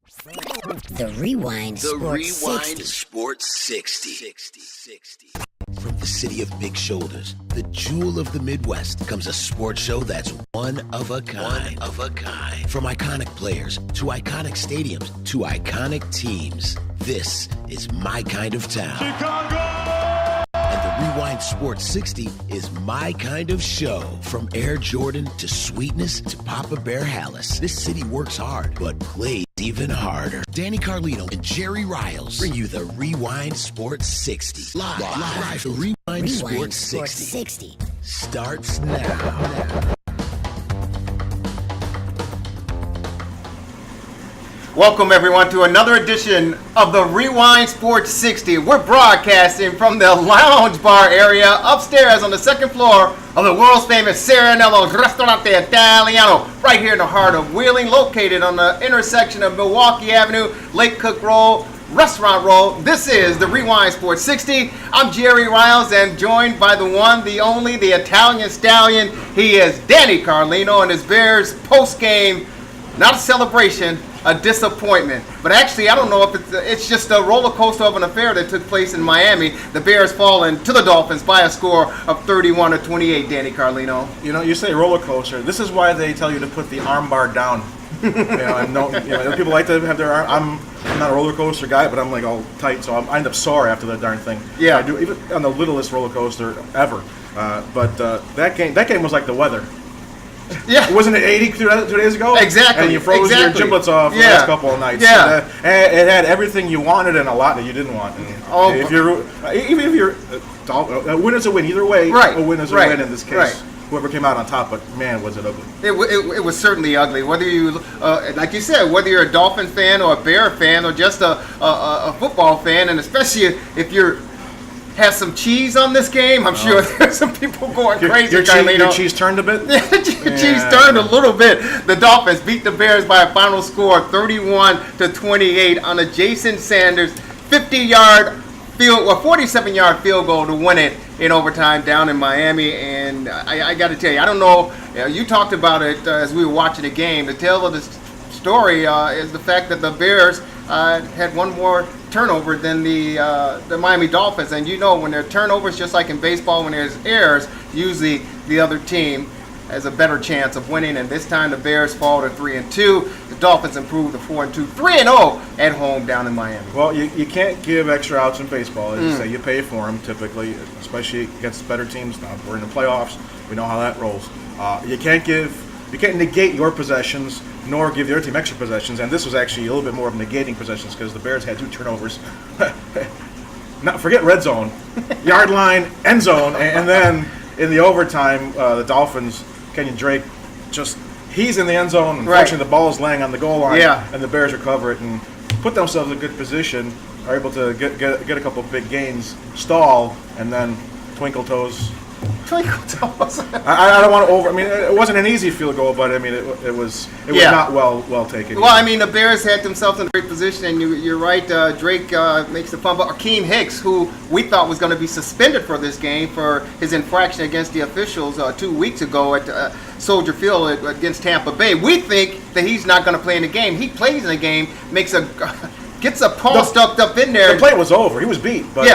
The Rewind The Sports Rewind 60. Sports 60. From the city of big shoulders, the jewel of the Midwest, comes a sports show that's one of a kind. From iconic players to iconic stadiums to iconic teams, this is my kind of town. Chicago! And the Rewind Sports 60 is my kind of show. From Air Jordan to Sweetness to Papa Bear Hallis, this city works hard, but plays even harder. Danny Carlino and Jerry Riles bring you the Rewind Sports 60. Live. The Rewind Sports 60 starts now. Welcome, everyone, to another edition of the Rewind Sports 60. We're broadcasting from the lounge bar area upstairs on the second floor of the world's famous Serenello's Ristorante Italiano, right here in the heart of Wheeling, located on the intersection of Milwaukee Avenue, Lake Cook Road, Restaurant Road. This is the Rewind Sports 60. I'm Jerry Riles, and joined by the one, the only, the Italian stallion. He is Danny Carlino, and his Bears post-game, not a celebration, a disappointment. But actually, I don't know if it's just a roller coaster of an affair that took place in Miami. The Bears falling to the Dolphins by a score of 31-28, Danny Carlino. You know, you say roller coaster. This is why they tell you to put the arm bar down. People like to have their arm. I'm not a roller coaster guy, but I'm like all tight, so I end up sore after that darn thing. Yeah. I do, even on the littlest roller coaster ever. But that game was like the weather. Yeah. Wasn't it 80 2 days ago? Exactly. And you froze your giblets off the last couple of nights. Yeah. It had everything you wanted and a lot that you didn't want. And if you're a win is a win either way. Right. A win is a win in this case. Right. Whoever came out on top, but man, was it ugly. It was certainly ugly. Whether you, like you said, whether you're a Dolphin fan or a Bear fan or just a football fan, and especially if you're have some cheese on this game, I'm sure there's some people going crazy. Your cheese turned a bit? Cheese turned a little bit. The Dolphins beat the Bears by a final score of 31-28 on a Jason Sanders 47-yard field goal to win it in overtime down in Miami. And I got to tell you, I don't know, you talked about it as we were watching the game. The tale of the story is the fact that the Bears had one more turnover than the Miami Dolphins. And you know, when there are turnovers, just like in baseball, when there's errors, usually the other team has a better chance of winning. And this time the Bears fall to 3-2. The Dolphins improve to 4-2, 3-0 at home down in Miami. Well, you can't give extra outs in baseball. As you say, you pay for them typically, especially against better teams. Now we're in the playoffs. We know how that rolls. You can't negate your possessions, nor give the other team extra possessions. And this was actually a little bit more of negating possessions because the Bears had 2 turnovers. Not forget red zone, yard line, end zone, and then in the overtime, the Dolphins, Kenyon Drake, he's in the end zone. Unfortunately, the ball is laying on the goal line, and the Bears recover it and put themselves in a good position, are able to get a couple of big gains, stall, and then twinkle toes. I don't want to it wasn't an easy field goal, but it was not well taken. Well, the Bears had themselves in a great position, and you're right. Drake makes the fumble. Akeem Hicks, who we thought was going to be suspended for this game for his infraction against the officials 2 weeks ago at Soldier Field against Tampa Bay. We think that he's not going to play in the game. He plays in the game, gets a paw stuck up in there. The play was over. He was beat. But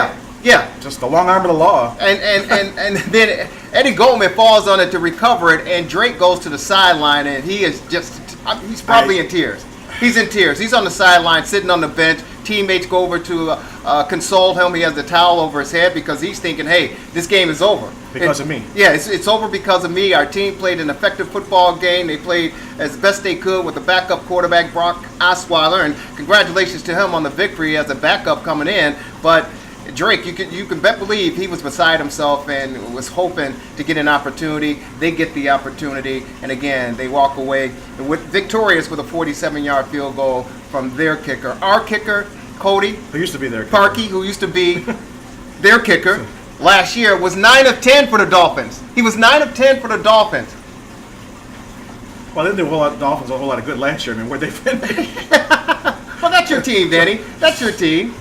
Yeah. Just the long arm of the law. And then Eddie Goldman falls on it to recover it, and Drake goes to the sideline, and he's probably in tears. He's in tears. He's on the sideline, sitting on the bench. Teammates go over to console him. He has the towel over his head because he's thinking, hey, this game is over. Because of me. Yeah, it's over because of me. Our team played an effective football game. They played as best they could with the backup quarterback, Brock Osweiler, and congratulations to him on the victory as a backup coming in. But Drake, you can believe he was beside himself and was hoping to get an opportunity. They get the opportunity, and again, they walk away victorious with a 47-yard field goal from their kicker. Our kicker, Cody, who used to be their kicker. Parkey, who used to be their kicker last year, was 9 of 10 for the Dolphins. He was 9 of 10 for the Dolphins. Well, they didn't do the Dolphins a whole lot of good last year. Where'd they finish? Well, that's your team, Danny. That's your team.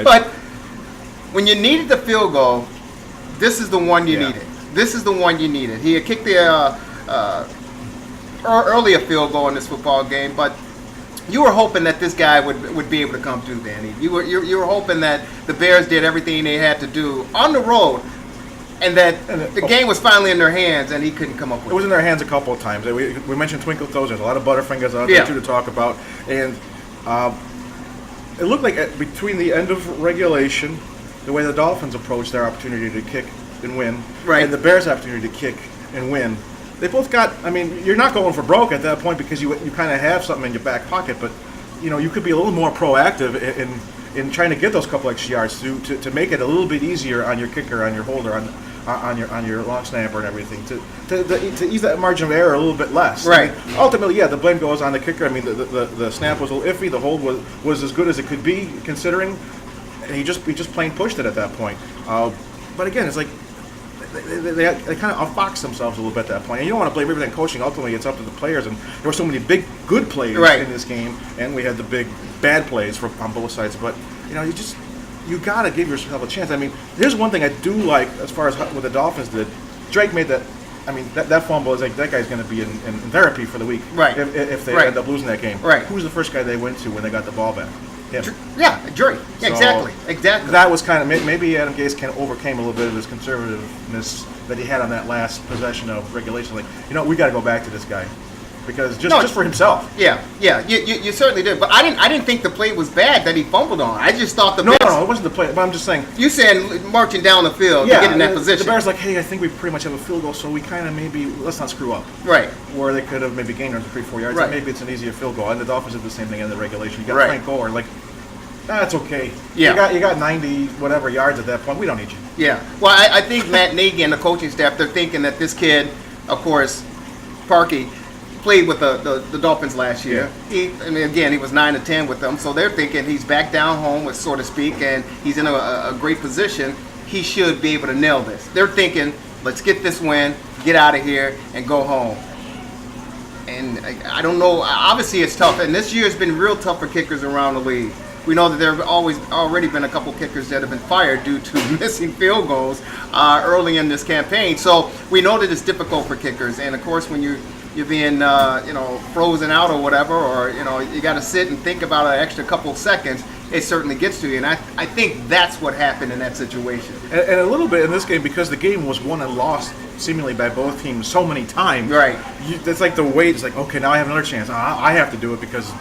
But when you needed the field goal, this is the one you needed. This is the one you needed. He had kicked the earlier field goal in this football game, but You were hoping that this guy would be able to come through, Danny. You were hoping that the Bears did everything they had to do on the road, and that the game was finally in their hands, and he couldn't come up with it. It was in their hands a couple of times. We mentioned Twinkle Toes. There's a lot of Butterfingers out there, too, to talk about. And it looked like between the end of regulation, the way the Dolphins approached their opportunity to kick and win, and the Bears' opportunity to kick and win, they both got, I mean, you're not going for broke at that point because you kind of have something in your back pocket, but, you could be a little more proactive in trying to get those couple extra yards to make it a little bit easier on your kicker, on your holder, on your long snapper and everything, to ease that margin of error a little bit less. Right. I mean, ultimately, the blame goes on the kicker. I mean, the snap was a little iffy. The hold was as good as it could be, considering he just plain pushed it at that point. But again, it's like they kind of outfoxed themselves a little bit at that point. And you don't want to blame everything coaching. Ultimately, it's up to the players. And there were so many big, good plays in this game, and we had the big, bad plays on both sides. But, you got to give yourself a chance. I mean, here's one thing I do like as far as what the Dolphins did. Drake made that. I mean, that fumble is like that guy's going to be in therapy for the week. Right. If they end up losing that game. Right. Who was the first guy they went to when they got the ball back? Him. Yeah, Jerry. So Exactly. That was kind of maybe Adam Gase overcame a little bit of his conservativeness that he had on that last possession of regulation. Like, we got to go back to this guy because just for himself. Yeah. You certainly did, but I didn't think the play was bad that he fumbled on. I just thought No, it wasn't the play. But I'm just saying. You saying marching down the field to get in that position. The Bears like, hey, I think we pretty much have a field goal, so we kind of maybe let's not screw up. Right. Where they could have maybe gained 3-4 yards. Right. Maybe it's an easier field goal. And the Dolphins did the same thing in the regulation. You got Right. Frank Gore, like. That's okay. Yeah. You got 90 whatever yards at that point. We don't need you. Yeah. Well, I think Matt Nagy and the coaching staff, they're thinking that this kid, of course, Parkey, played with the Dolphins last year. Yeah. He was 9-10 with them, so they're thinking he's back down home, so to speak, and he's in a great position. He should be able to nail this. They're thinking, let's get this win, get out of here, and go home. And I don't know. Obviously, it's tough, and this year has been real tough for kickers around the league. We know that there have already been a couple kickers that have been fired due to missing field goals early in this campaign. So we know that it's difficult for kickers. And of course, when you're being frozen out or whatever, or you got to sit and think about an extra couple seconds, it certainly gets to you. And I think that's what happened in that situation. And a little bit in this game, because the game was won and lost seemingly by both teams so many times. Right. It's like the weight is like, okay, now I have another chance. I have to do it because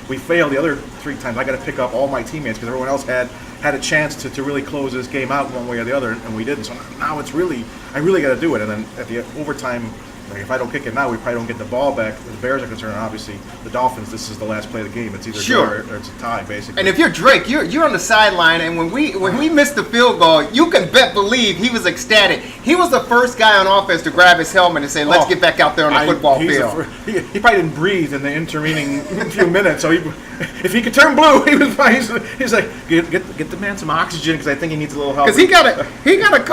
we failed the other 3 times. I got to pick up all my teammates because everyone else had a chance to really close this game out one way or the other, and we didn't. So now it's I really got to do it. And then at the overtime, like if I don't kick it now, we probably don't get the ball back. The Bears are concerned, and obviously the Dolphins. This is the last play of the game. It's either good or it's a tie, basically. And if you're Drake, you're on the sideline, and when we missed the field goal, you can believe he was ecstatic. He was the first guy on offense to grab his helmet and say, "Let's get back out there on the football field." He probably didn't breathe in the intervening few minutes. So if he could turn blue, he's like, get the man some oxygen because I think he needs a little help. Because he got a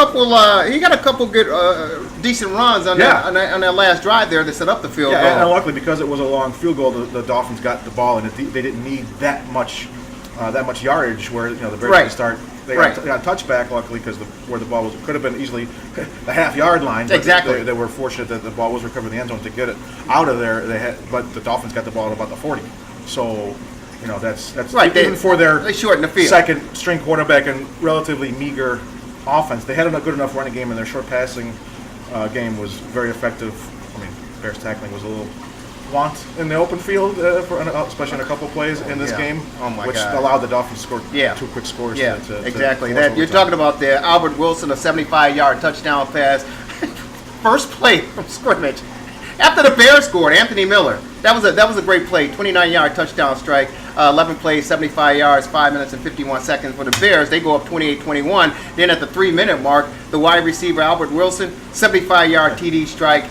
couple good decent runs on that last drive there that set up the field goal. And luckily, because it was a long field goal, the Dolphins got the ball, and they didn't need that much yardage. Where the Bears had to start. They got a touchback, luckily, because where the ball could have been easily the half-yard line. But exactly. They were fortunate that the ball was recovered in the end zone to get it out of there. But the Dolphins got the ball at about the 40. So that's right. Even for their they shortened the field. Second-string quarterback and relatively meager offense, they had a good enough running game, and their short passing game was very effective. I mean, Bears tackling was a little want in the open field, especially in a couple plays in this game, which allowed the Dolphins to score 2 quick scores. Yeah, exactly. You're talking about the Albert Wilson, a 75-yard touchdown pass, first play from scrimmage. After the Bears scored, Anthony Miller. That was a great play, 29-yard touchdown strike, 11 plays, 75 yards, 5 minutes and 51 seconds for the Bears. They go up 28-21. Then at the 3-minute mark, the wide receiver Albert Wilson, 75-yard TD strike,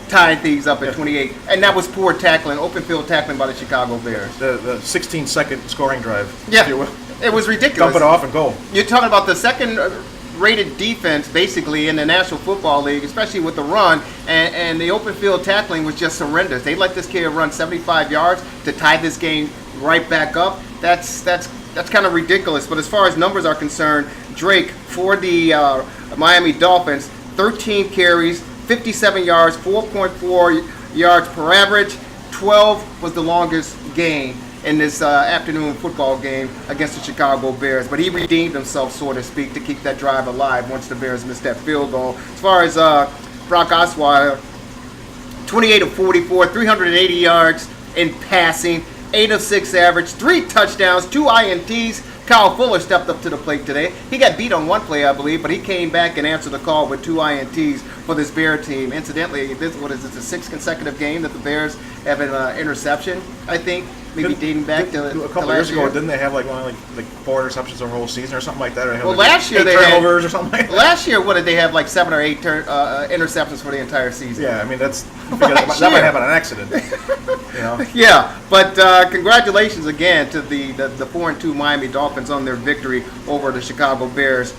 tying things up at 28. And that was poor tackling, open field tackling by the Chicago Bears. The 16-second scoring drive. Yeah, it was ridiculous. Dump it off and go. You're talking about the second-rated defense, basically, in the National Football League, especially with the run, and the open field tackling was just horrendous. They let this kid run 75 yards to tie this game right back up. That's kind of ridiculous. But as far as numbers are concerned, Drake, for the Miami Dolphins, 13 carries, 57 yards, 4.4 yards per average, 12 was the longest gain in this afternoon football game against the Chicago Bears. But he redeemed himself, so to speak, to keep that drive alive once the Bears missed that field goal. As far as Brock Osweiler, 28 of 44, 380 yards in passing, 8 of 6 average, 3 touchdowns, 2 INTs. Kyle Fuller stepped up to the plate today. He got beat on one play, I believe, but he came back and answered the call with 2 INTs for this Bear team. Incidentally, the 6th consecutive game that the Bears have an interception, I think, maybe dating back to a couple years ago. Didn't they have like 4 interceptions the whole season or something like that? Or well, last year they had turnovers or something like that. Last year, what did they have, like 7 or 8 interceptions for the entire season? Yeah, I mean that might happen an accident. You know? Yeah, but congratulations again to the 4-2 Miami Dolphins on their victory over the Chicago Bears.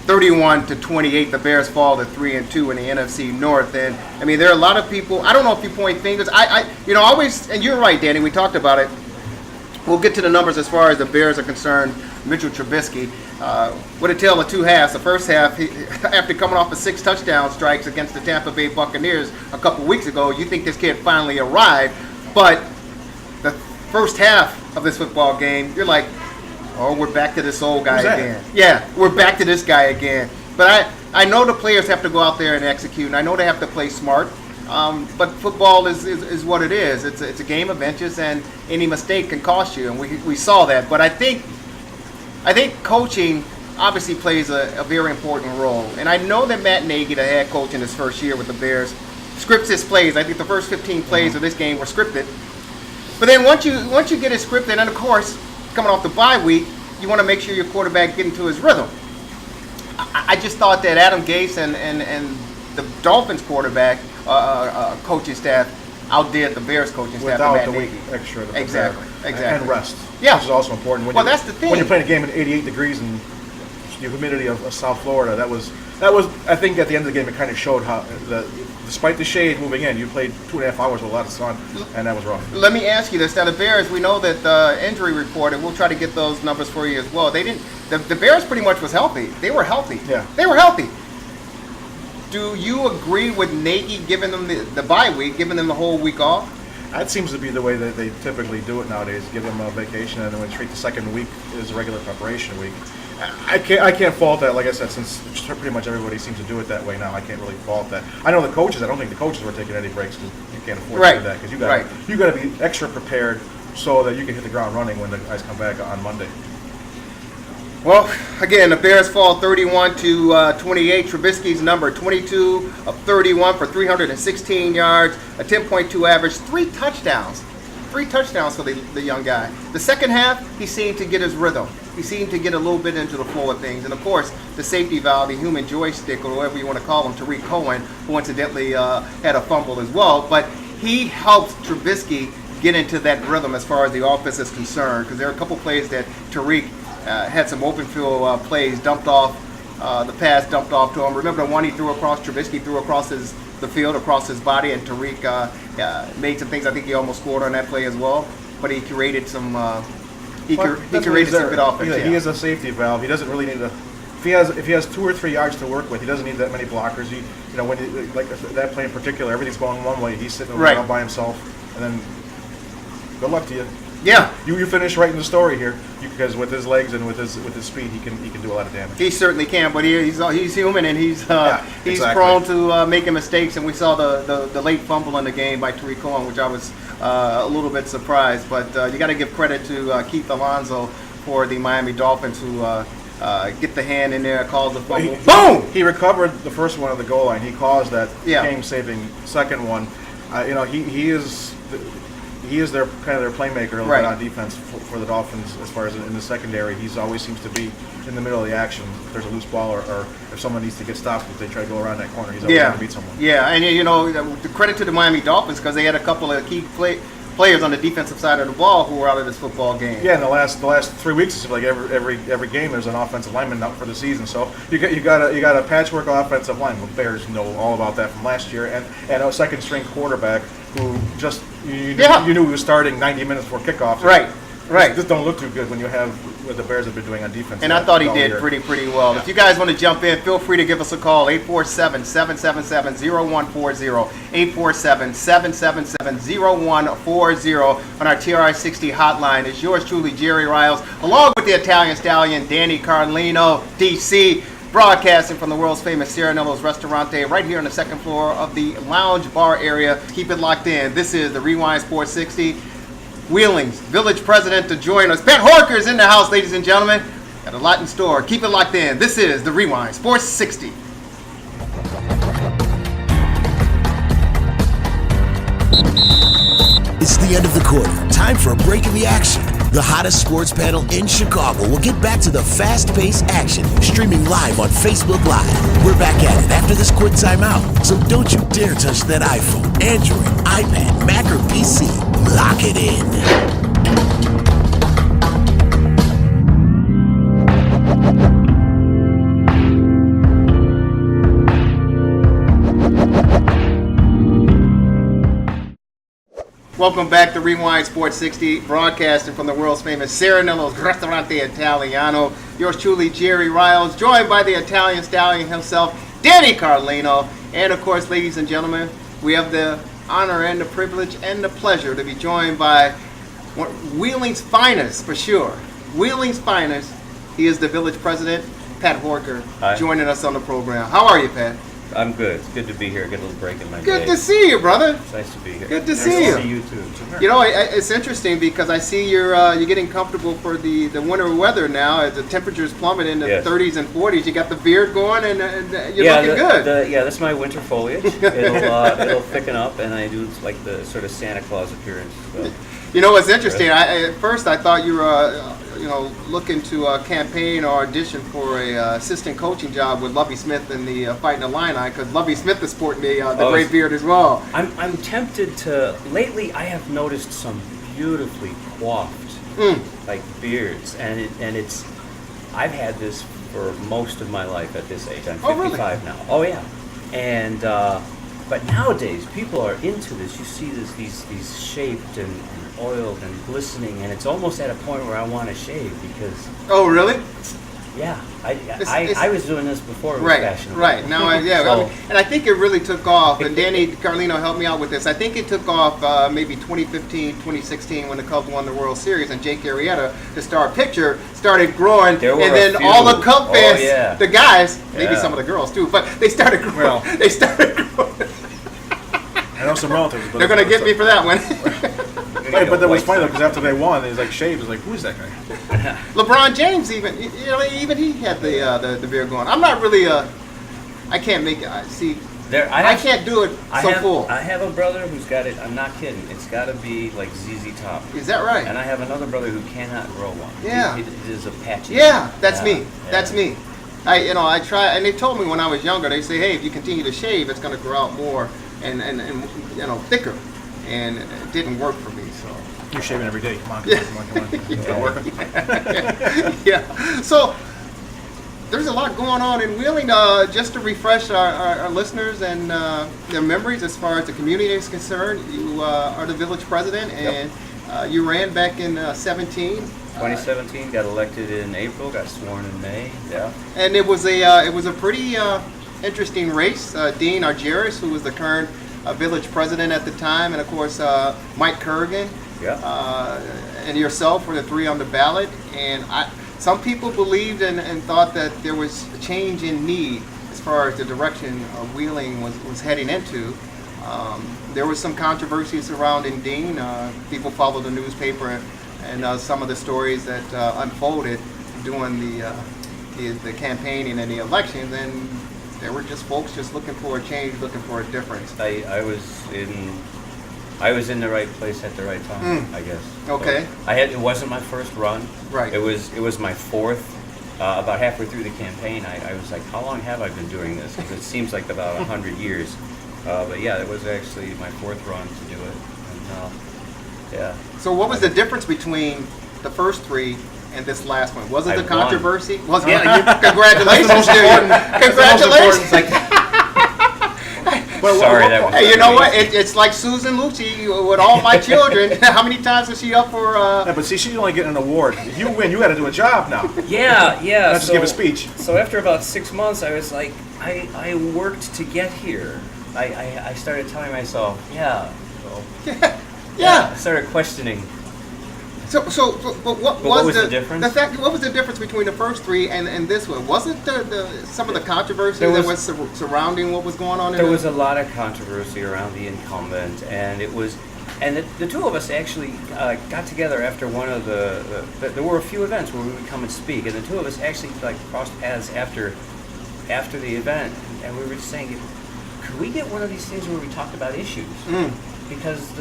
31-28, the Bears fall to 3-2 in the NFC North, and I mean there are a lot of people. I don't know if you point fingers. I always, and you're right, Danny. We talked about it. We'll get to the numbers as far as the Bears are concerned. Mitchell Trubisky, with a tale of 2 halves. The first half, after coming off of 6 touchdown strikes against the Tampa Bay Buccaneers a couple weeks ago, you think this kid finally arrived, but the first half of this football game, you're like, oh, we're back to this old guy again. Yeah, we're back to this guy again. But I know the players have to go out there and execute, and I know they have to play smart. But football is what it is. It's a game of inches, and any mistake can cost you, and we saw that. But I think coaching obviously plays a very important role. And I know that Matt Nagy, the head coach in his first year with the Bears, scripts his plays. I think the first 15 plays of this game were scripted. But then once you get it scripted, and of course, coming off the bye week, you want to make sure your quarterback get into his rhythm. I just thought that Adam Gase and the Dolphins quarterback coaching staff outdid the Bears coaching staff. Without the week extra. Exactly. And rest. Yeah. Which is also important. That's the thing. When you're playing a game in 88 degrees and the humidity of South Florida, that was. I think at the end of the game, it kind of showed how despite the shade moving in, you played 2.5 hours with a lot of sun, and that was rough. Let me ask you this: now the Bears, we know that the injury report, and we'll try to get those numbers for you as well. They didn't. The Bears pretty much was healthy. They were healthy. Yeah. They were healthy. Do you agree with Nagy giving them the bye week, giving them the whole week off? That seems to be the way that they typically do it nowadays. Give them a vacation, and then we treat the second week as a regular preparation week. I can't fault that. Like I said, since pretty much everybody seems to do it that way now, I can't really fault that. I know the coaches. I don't think the coaches were taking any breaks because you can't afford to do that because you got to be extra prepared so that you can hit the ground running when the guys come back on Monday. Well, again, the Bears fall 31-28. Trubisky's number 22 of 31 for 316 yards, a 10.2 average, 3 touchdowns. 3 touchdowns for the young guy. The second half, he seemed to get his rhythm. He seemed to get a little bit into the flow of things. And, of course, the safety valve, the human joystick, or whatever you want to call him, Tariq Cohen, who incidentally had a fumble as well. But he helped Trubisky get into that rhythm as far as the offense is concerned, because there are a couple plays that Tariq had some open field plays dumped off, the pass dumped off to him. Remember the one he threw across, Trubisky threw across the field, across his body, and Tariq made some things. I think he almost scored on that play as well. But he created some created some good offense. He is a safety valve. He doesn't really need to. If he has 2 or 3 yards to work with, he doesn't need that many blockers. When like that play in particular, everything's going one way. He's sitting around by himself, and then good luck to you. Yeah, you finish writing the story here because with his legs and with his speed, he can do a lot of damage. He certainly can, but he's human and he's exactly. prone to making mistakes. And we saw the late fumble in the game by Tariq Cohen, which I was a little bit surprised. But you got to give credit to Keith Alonso for the Miami Dolphins who get the hand in there, calls the fumble. Boom! He recovered the first one at the goal line. He caused that game-saving second one. He is their playmaker a little bit on defense for the Dolphins as far as in the secondary. He always seems to be in the middle of the action. If there's a loose ball or if someone needs to get stopped, if they try to go around that corner, he's always going to beat someone. Yeah, and the credit to the Miami Dolphins because they had a couple of key players on the defensive side of the ball who were out of this football game. Yeah, in the last 3 weeks, it's like every game there's an offensive lineman out for the season. So you got a patchwork offensive line. The Bears know all about that from last year, and a second string quarterback who just you knew he was starting 90 minutes before kickoff. Right. Right. Just don't look too good when you have what the Bears have been doing on defense. And I thought he all did year. pretty well. Yeah. If you guys want to jump in, feel free to give us a call, 847-777-0140, 847-777-0140 on our TRS60 hotline. It's yours truly, Jerry Riles, along with the Italian Stallion, Danny Carlino, DC, broadcasting from the world's famous Serenello's Restaurante right here on the second floor of the lounge bar area. Keep it locked in. This is the Rewind Sports 60. Wheeling's Village President to join us. Pat Horcher is in the house, ladies and gentlemen. Got a lot in store. Keep it locked in. This is the Rewind Sports 60. It's the end of the quarter. Time for a break in the action. The hottest sports panel in Chicago will get back to the fast-paced action, streaming live on Facebook Live. We're back at it after this quick timeout. So don't you dare touch that iPhone, Android, iPad, Mac, or PC. Lock it in. Welcome back to Rewind Sports 60, broadcasting from the world's famous Serenello's Restaurante Italiano. Yours truly, Jerry Riles, joined by the Italian Stallion himself, Danny Carlino. And of course, ladies and gentlemen, we have the honor and the privilege and the pleasure to be joined by Wheeling's finest, for sure. Wheeling's finest. He is the Village President, Pat Horcher, joining us on the program. How are you, Pat? I'm good. It's good to be here. Get a little break in my day. Good to see you, brother. It's nice to be here. Good to see you. Nice to see you too. You know, it's interesting because I see you're getting comfortable for the winter weather now. As the temperatures plummet in the 30s and 40s, you got the beard going, and you're looking good. That's my winter foliage. It'll thicken up, and I do like the sort of Santa Claus appearance. So. You know what's interesting? At first, I thought you were looking to campaign or audition for a assistant coaching job with Lovie Smith in the Fighting Illini, because Lovie Smith is sporting the great beard as well. I'm tempted to. Lately, I have noticed some beautifully coiffed like beards, and it's. I've had this for most of my life at this age. I'm 55 now. Oh yeah, and but nowadays people are into this. You see these shaped and oiled and glistening, and it's almost at a point where I want to shave because. Oh really? Yeah, I was doing this before it was fashionable. Right, now and I think it really took off, and Danny Carlino helped me out with this. I think it took off maybe 2015, 2016 when the Cubs won the World Series, and Jake Arrieta, the star pitcher, started growing, and then all the Cub fans, the guys, maybe some of the girls too, but they started growing. Well, I know some relatives. But they're going to get me for that one. Hey, but that was funny though, because after they won, he's like shaved. He's like, who's that guy? LeBron James even he had the beard going. I'm not really I can't make it. See, I can't do it full. I have a brother who's got it. I'm not kidding. It's got to be like ZZ Top. Is that right? And I have another brother who cannot grow one. Yeah, it is a patchy. Yeah, that's me. Yeah. That's me. I try, and they told me when I was younger. They say, hey, if you continue to shave, it's going to grow out more and thicker. And it didn't work for me, so. You're shaving every day. Come on. It's not working. Yeah. So there's a lot going on in Wheeling. Just to refresh our listeners and their memories as far as the community is concerned, you are the village president, and you ran back in 2017. Got elected in April. Got sworn in May. Yeah. And it was a pretty interesting race. Dean Argyris, who was the current village president at the time, and of course Mike Kurgan, and yourself were the three on the ballot. And some people believed and thought that there was a change in need as far as the direction of Wheeling was heading into. There was some controversy surrounding Dean. People followed the newspaper and some of the stories that unfolded during the campaigning and the elections, and there were just folks just looking for a change, looking for a difference. I was in the right place at the right time, I guess. Okay. It wasn't my first run. Right. It was my fourth. About halfway through the campaign, I was like, how long have I been doing this? Because it seems like about 100 years. But yeah, it was actually my fourth run to do it. And, So what was the difference between the first three and this last one? Was it the controversy? Won. Congratulations, dude. Congratulations. Sorry, that was. Hey, you know what? It's like Susan Lucci with all my children. How many times was she up for? Yeah, but see, she's only getting an award. If you win, you got to do a job now. Yeah. Not just give a speech. So after about 6 months, I was like, I worked to get here. I started telling myself, yeah. Yeah. I started questioning. But what was the difference? What was the difference between the first three and this one? Wasn't some of the controversy that was surrounding what was going on? There was a lot of controversy around the incumbent, and the two of us actually got together after one of there were a few events where we would come and speak, and the two of us actually crossed paths after the event, and we were just saying, could we get one of these things where we talked about issues? Because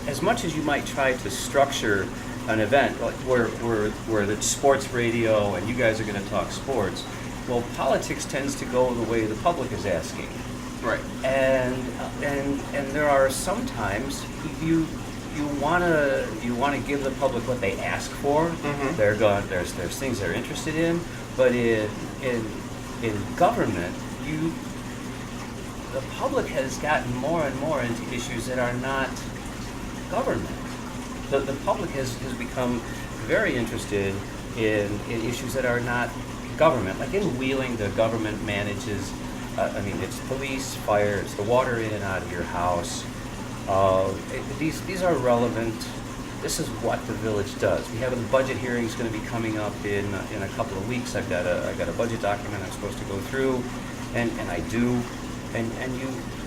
as much as you might try to structure an event like where it's sports radio and you guys are going to talk sports, well, politics tends to go the way the public is asking. Right. And there are sometimes you want to give the public what they ask for. Mm-hmm. There's things they're interested in, but in government, the public has gotten more and more into issues that are not government. The public has become very interested in issues that are not government. Like in Wheeling, the government manages, it's police, fire, it's the water in and out of your house. These are relevant. This is what the village does. We have a budget hearings going to be coming up in a couple of weeks. I've got a budget document I'm supposed to go through, and I do.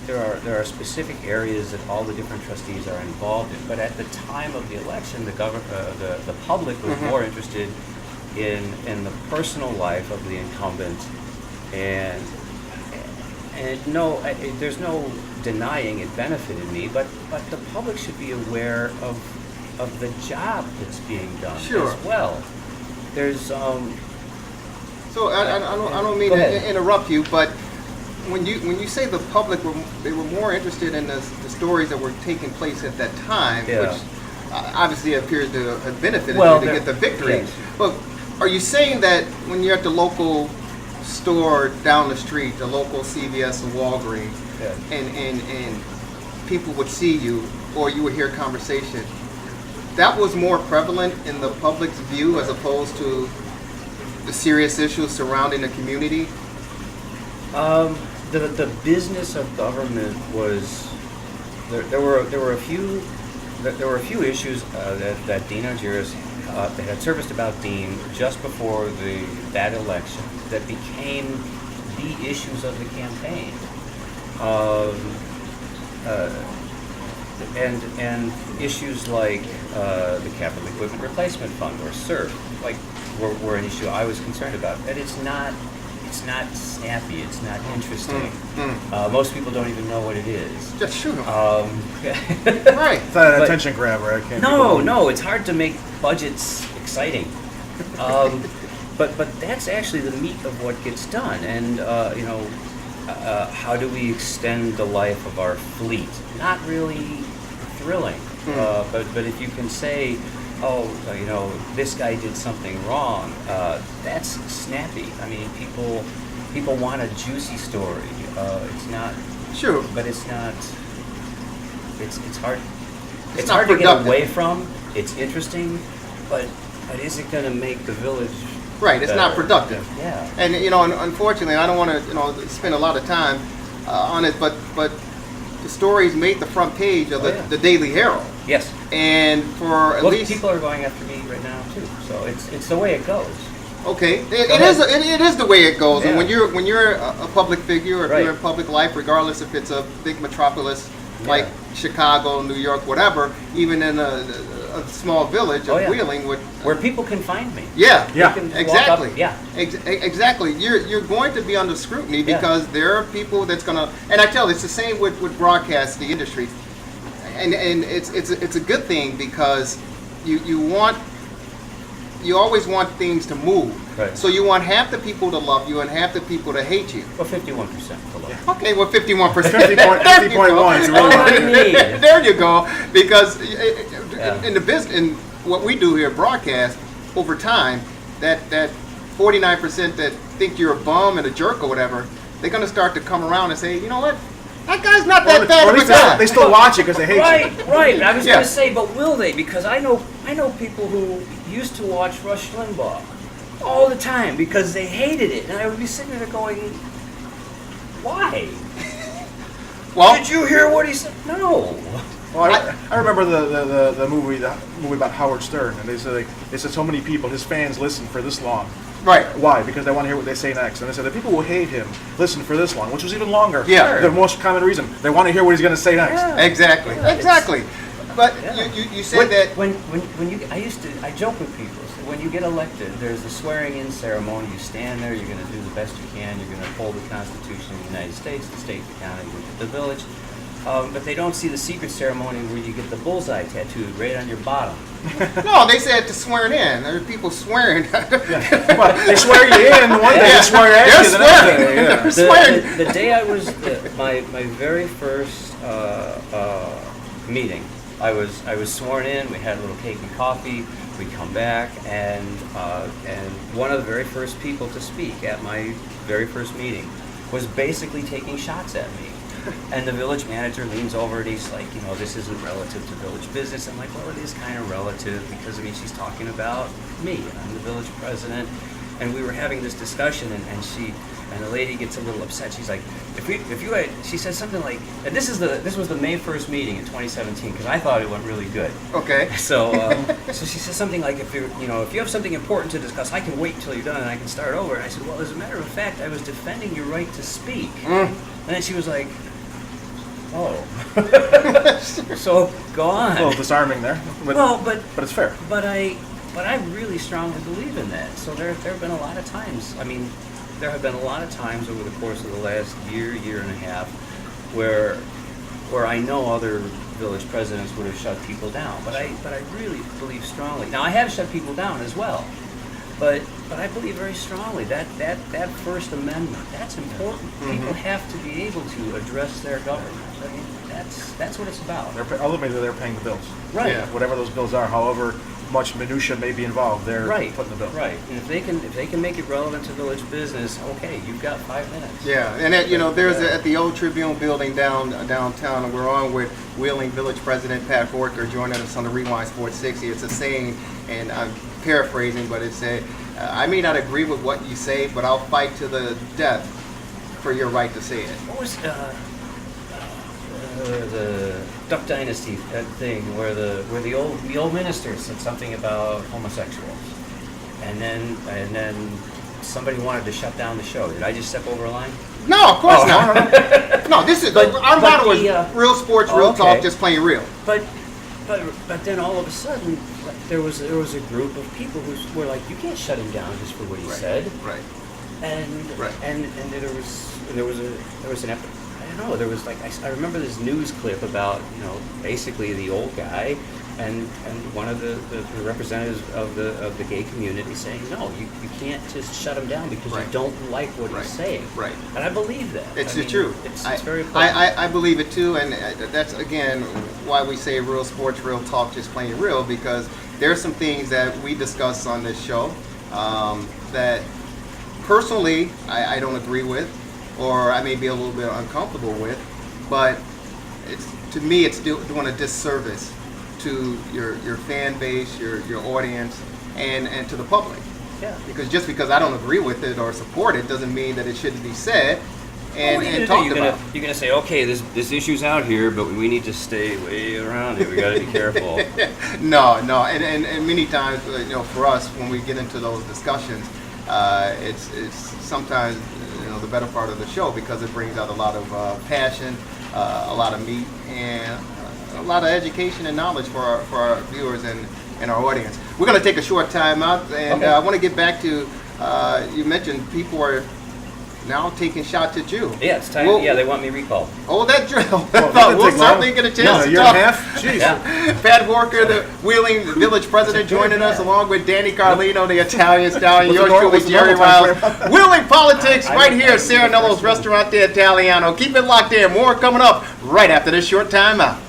There are specific areas that all the different trustees are involved in. But at the time of the election, the public was more interested in the personal life of the incumbent, and there's no denying it benefited me. But the public should be aware of the job that's being done as well. There's So I don't mean to interrupt you, but when you say the public they were more interested in the stories that were taking place at that time, which obviously appears to have benefited you to get the victory. Yes. But are you saying that when you're at the local store down the street, the local CVS or Walgreens, and people would see you or you would hear conversation, that was more prevalent in the public's view as opposed to the serious issues surrounding the community? The business of government was there were a few issues that Dean Argyris that had surfaced about Dean just before that election that became the issues of the campaign, and issues like the Capital Equipment Replacement Fund or SERF were an issue I was concerned about, and it's not snappy. It's not interesting. Most people don't even know what it is. Just shoot them. Right. It's not an attention grabber. No. It's hard to make budgets exciting. But that's actually the meat of what gets done. And how do we extend the life of our fleet? Not really thrilling. But if you can say, this guy did something wrong, that's snappy. I mean, people want a juicy story. It's not. Sure. But it's not. It's hard. It's not hard to productive. get away from. It's interesting, but is it going to make the village? Right. It's better? not productive. Yeah. And unfortunately, I don't want to spend a lot of time on it, but the stories made the front page of the Daily Herald. Yes. And for at least people are going after me right now too. So it's the way it goes. Okay, it is the way it goes. Yeah. And when you're a public figure, or if Right. you're in public life, regardless if it's a big metropolis like Chicago, New York, whatever, even in a small village of Wheeling, where people can find me. Yeah, You can exactly. walk up, Exactly. You're going to be under scrutiny because there are people that's gonna. And I tell you, it's the same with broadcast, the industry, and it's a good thing because you always want things to move. Right. So you want half the people to love you and half the people to hate you. Well, 51% to love. Okay, well, 51%. 50.1 is really what I need. There you go. Because in the business, in what we do here, broadcast, over time, that 49% that think you're a bum and a jerk or whatever, they're going to start to come around and say, you know what? That guy's not that bad Or of at a least guy. they still watch it because they hate you. Right. I was Yeah. going to say, but will they? Because I know people who used to watch Rush Limbaugh all the time because they hated it, and I would be sitting there going, "Why? Well, Did you hear what he said?" No. Well, I remember the movie about Howard Stern, and they said so many people, his fans, listen for this long. right. Why? Because they want to hear what they say next. And they said the people who hate him listen for this long, which was even longer. Yeah. The most common reason. They want to hear what he's going to say next. Yeah. Exactly. Yeah, Exactly. But Yeah. you said that. When you I joke with people. So when you get elected, there's a swearing-in ceremony. You stand there. You're going to do the best you can. You're going to uphold the Constitution of the United States, the state, the county, the village. But they don't see the secret ceremony where you get the bullseye tattooed right on your bottom. No, they said to swear in. There are people swearing. Well, they swear you in one day, Yeah. they swear at They're you the next swearing. day. Yeah. They're swearing. The day I was my very first meeting, I was sworn in. We had a little cake and coffee. We come back, and one of the very first people to speak at my very first meeting was basically taking shots at me. And the village manager leans over and he's like, this isn't relative to village business. I'm like, well, it is kind of relative because, she's talking about me. I'm the village president. And we were having this discussion, and the lady gets a little upset. She's like, she said something like, and this was the May 1st meeting in 2017 because I thought it went really good. Okay. So she said something like, if you have something important to discuss, I can wait until you're done and I can start over. And I said, well, as a matter of fact, I was defending your right to speak. And then she was like, oh. So go on. A little disarming there. But, but it's fair. But I really strongly believe in that. So there have been a lot of times. There have been a lot of times over the course of the last year and a half, where I know other village presidents would have shut people down. But I really believe strongly. Now I have shut people down as well. But I believe very strongly that First Amendment, that's important. People have to be able to address their government. That's what it's about. Ultimately, they're paying the bills. Right. Yeah. Whatever those bills are, however much minutia may be involved, they're putting the bill. Right. And if they can make it relevant to village business, okay, you've got 5 minutes. Yeah, and there's at the old Tribune building downtown, and we're on with Wheeling Village President Pat Horcher joining us on the Rewind Sports 60. It's a saying, and I'm paraphrasing, but it's I may not agree with what you say, but I'll fight to the death for your right to say it. What was the Duck Dynasty thing where the old minister said something about homosexuals, and then somebody wanted to shut down the show. Did I just step over a line? No, of course not. No, this is our motto is real sports, real talk, just plain real. But then all of a sudden there was a group of people who were like, you can't shut him down just for what he said. Right. And there was an epic. I don't know. There was I remember this news clip about basically the old guy and one of the representatives of the gay community saying, no, you can't just shut him down because you don't like what he's saying. Right. And I believe that. It's true. It's very important. I believe it too, and that's again why we say real sports, real talk, just plain real, because there are some things that we discuss on this show that personally I don't agree with, or I may be a little bit uncomfortable with, but to me it's doing a disservice to your fan base, your audience, and to the public. Yeah. Because I don't agree with it or support it doesn't mean that it shouldn't be said and talked about. You're gonna say, okay, this issue's out here, but we need to stay way around it. We got to be careful. No, and many times, for us when we get into those discussions, it's sometimes the better part of the show because it brings out a lot of passion, a lot of meat, and a lot of education and knowledge for our viewers and our audience. We're going to take a short time out, and I want to get back to you mentioned people are now taking shots at you. Yeah, it's time. They want me recalled. Oh, that drill. We'll certainly get a chance to year talk. and a half? Jeez. Yeah. Pat Horcher, the Wheeling Village President, joining us, along with Danny Carlino, the Italian stallion. Yours truly, Jerry Riles. Wheeling Politics, right here at Serenello's Restaurante Italiano. Keep it locked in. More coming up right after this short time out.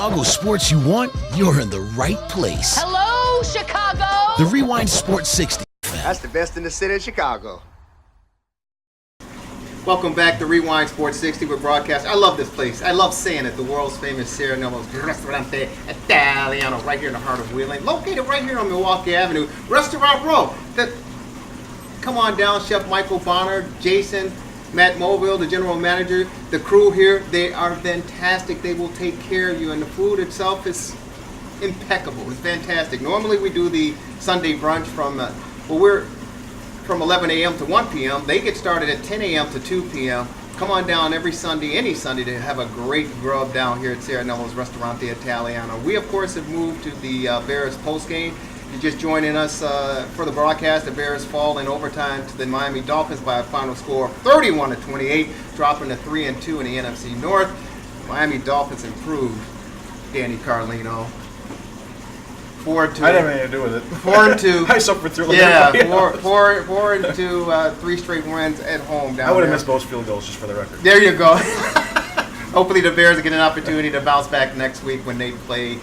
Chicago sports you want, you're in the right place. Hello, Chicago! The Rewind Sports 60. That's the best in the city of Chicago. Welcome back to Rewind Sports 60 with broadcast. I love this place. I love saying it. The world's famous Serenello's Ristorante Italiano, right here in the heart of Wheeling, located right here on Milwaukee Avenue, Restaurant Row. Come on down, Chef Michael Bonner, Jason, Matt Mulville, the general manager, the crew here. They are fantastic. They will take care of you, and the food itself is impeccable. It's fantastic. Normally we do the Sunday brunch from we're from 11 a.m. to 1 p.m. They get started at 10 a.m. to 2 p.m. Come on down every Sunday, any Sunday, to have a great grub down here at Serenello's Ristorante Italiano. We, of course, have moved to the Bears postgame. You're just joining us for the broadcast. The Bears fall in overtime to the Miami Dolphins by a final score of 31-28, dropping to 3-2 in the NFC North. Miami Dolphins improved. Danny Carlino. 4-2. I didn't have anything to do with it. 4-2. I suffered through like yeah, everybody else. 4-2, 3 straight wins at home down I would have there. missed both field goals, just for the record. There you go. Hopefully the Bears get an opportunity to bounce back next week when they play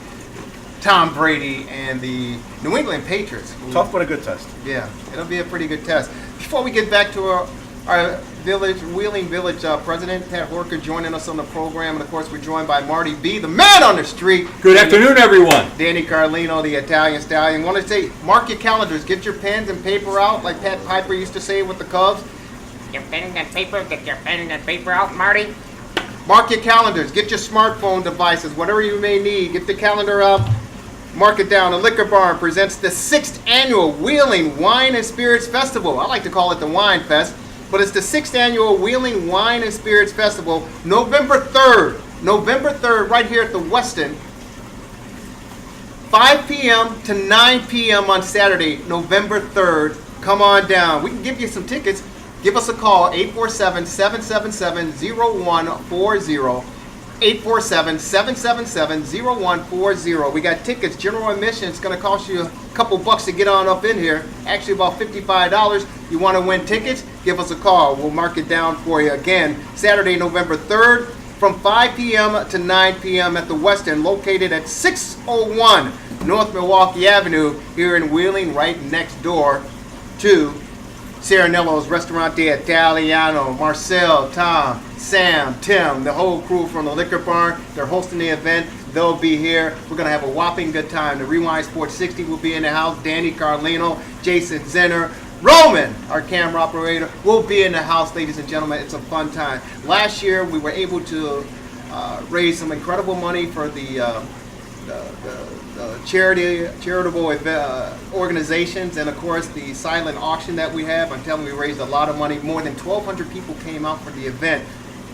Tom Brady and the New England Patriots. Tough but a good test. Yeah, it'll be a pretty good test. Before we get back to our Wheeling Village President Pat Horcher joining us on the program, and of course we're joined by Marty B, the man on the street. Good afternoon, everyone. Danny Carlino, the Italian Stallion. Want to say, mark your calendars, get your pens and paper out, like Pat Piper used to say with the Cubs. Your pen and paper, get your pen and paper out, Marty. Mark your calendars, get your smartphone devices, whatever you may need, get the calendar out. Mark it down. The Liquor Barn presents the 6th annual Wheeling Wine and Spirits Festival. I like to call it the Wine Fest, but it's the 6th annual Wheeling Wine and Spirits Festival, November 3rd. November 3rd, right here at the Westin. 5 p.m. to 9 p.m. on Saturday, November 3rd. Come on down. We can give you some tickets. Give us a call, 847-777-0140. 847-777-0140. We got tickets. General admission. It's going to cost you a couple bucks to get on up in here. Actually, about $55. You want to win tickets? Give us a call. We'll mark it down for you. Again, Saturday, November 3rd, from 5 p.m. to 9 p.m. at the Westin, located at 601 North Milwaukee Avenue here in Wheeling, right next door to Serenello's Ristorante Italiano. Marcel, Tom, Sam, Tim, the whole crew from the Liquor Barn. They're hosting the event. They'll be here. We're going to have a whopping good time. The Rewind Sports 60 will be in the house. Danny Carlino, Jason Zenner, Roman, our camera operator, will be in the house, ladies and gentlemen. It's a fun time. Last year, we were able to raise some incredible money for the charitable organizations, and of course the silent auction that we have. I'm telling you, we raised a lot of money. More than 1,200 people came out for the event,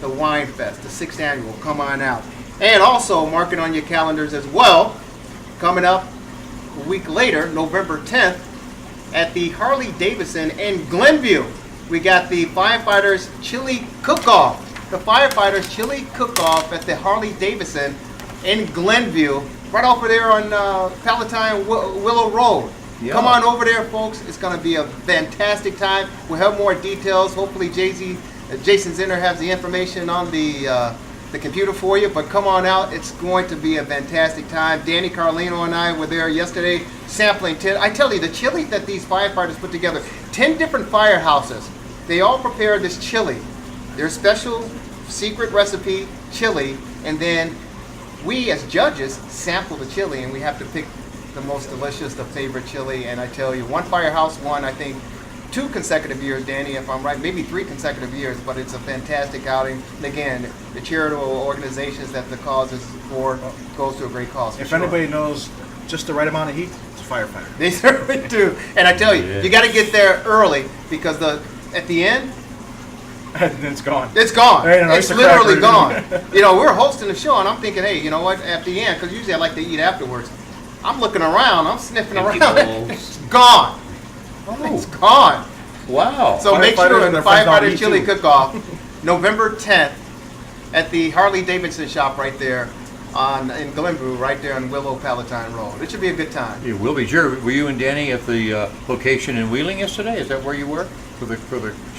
the Wine Fest, the 6th annual. Come on out. And also mark it on your calendars as well. Coming up a week later, November 10th, at the Harley Davidson in Glenview, we got the Firefighters Chili Cook-Off. The Firefighters Chili Cook-Off at the Harley Davidson in Glenview, right over there on Palatine Willow Road. Yeah. Come on over there, folks. It's going to be a fantastic time. We'll have more details. Hopefully, Jason Zinner has the information on the computer for you. But come on out. It's going to be a fantastic time. Danny Carlino and I were there yesterday sampling 10. I tell you, the chili that these firefighters put together, 10 different firehouses. They all prepare this chili, their special secret recipe chili, and then we as judges sample the chili, and we have to pick the most delicious, the favorite chili. And I tell you, one firehouse won, I think, 2 consecutive years, Danny, if I'm right, maybe 3 consecutive years, but it's a fantastic outing. And again, the charitable organizations that the cause is for goes to a great cause. If anybody knows just the right amount of heat, it's a firefighter. They certainly do. And I tell you, you got to get there early, because at the end, And it's gone. it's gone. There ain't no It's oyster literally cracker. gone. You know, we're hosting the show, and I'm thinking, hey, you know what? At the end, because usually I like to eat afterwards. I'm looking around. I'm sniffing Empty around. bowls. It's gone. It's gone. Wow. So make Firefighters sure and the their friends don't Firefighter eat Chili too. Cook-Off, November 10th, at the Harley Davidson shop right there in Glenview, right there on Willow Palatine Road. It should be a good time. It will be. Jerry, were you and Danny at the location in Wheeling yesterday? Is that where you were for the